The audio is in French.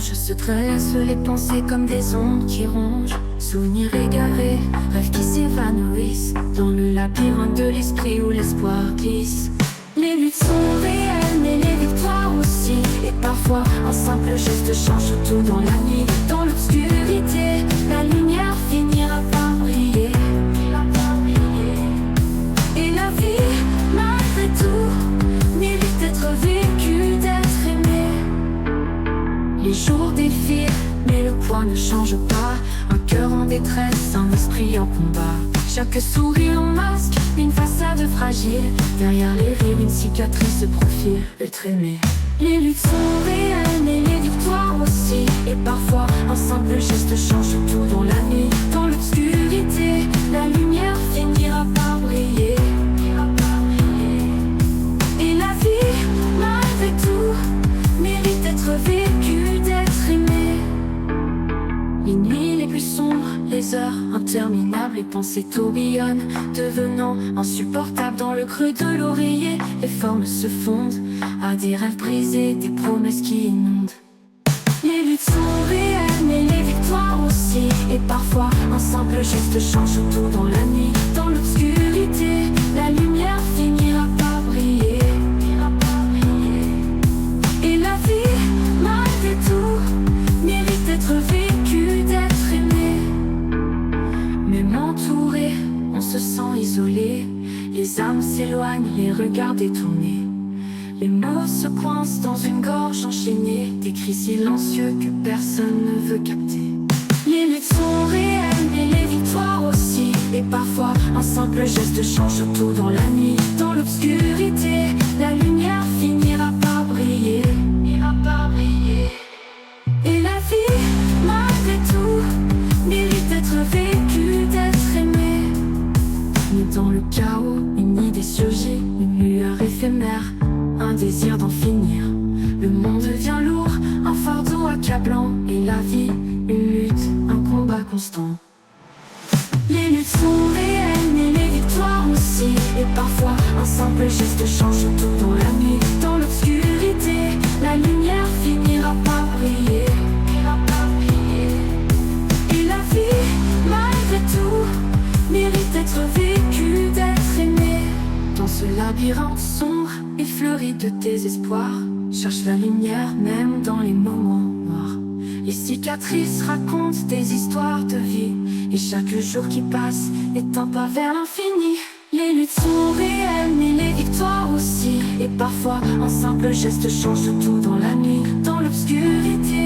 blanches se dressent, les pensées comme des ondes qui rongent. Souvenirs égarés, rêves qui s'évanouissent dans le labyrinthe de l'esprit où l'espoir glisse. Les luttes sont réelles, mais les victoires aussi. Et parfois, un simple geste change tout dans la nuit. Dans l'obscurité, la lumière finira par briller. Et la vie, malgré tout, mérite d'être vécue, d'être aimée. Les jours défilent, mais le poids ne change pas. Un cœur en détresse, un esprit en combat. Chaque sourire en masque, une façade fragile. Derrière les rires, une cicatrice se profile, être aimé. Les luttes sont réelles, mais les victoires aussi. Et parfois, un simple geste change tout dans la nuit. Dans l'obscurité, la lumière finira par briller. Et la vie, malgré tout, mérite d'être vécue, d'être aimée. Les nuits les plus sombres, les heures interminables, les pensées tourbillonnent, devenant insupportables dans le creux de l'oreiller. Les formes se fondent à des rêves brisés, des promesses qui inondent. Les luttes sont réelles, mais les victoires aussi. Et parfois, un simple geste change tout dans la nuit. Dans l'obscurité, la lumière finira par briller. Et la vie, malgré tout, mérite d'être vécue, d'être aimée. Même entouré, on se sent isolé. Les âmes s'éloignent, les regards détournés. Les mots se coincent dans une gorge enchaînée. Des cris silencieux que personne ne veut capter. Les luttes sont réelles, mais les victoires aussi. Et parfois, un simple geste change tout dans la nuit. Dans l'obscurité, la lumière finira par briller. Et la vie, malgré tout, mérite d'être vécue, d'être aimée. Mais dans le chaos, une idée surgit, une lueur éphémère, un désir d'en finir. Le monde devient lourd, un fardeau accablant. Et la vie, une lutte, un combat constant. Les luttes sont réelles, mais les victoires aussi. Et parfois, un simple geste change tout dans la nuit. Dans l'obscurité, la lumière finira par briller. Et la vie, malgré tout, mérite d'être vécue, d'être aimée. Dans ce labyrinthe sombre et fleuri de désespoir, cherche la lumière même dans les moments noirs. Les cicatrices racontent des histoires de vie, et chaque jour qui passe est un pas vers l'infini. Les luttes sont réelles, mais les victoires aussi. Et parfois, un simple geste change tout dans la nuit. Dans l'obscurité,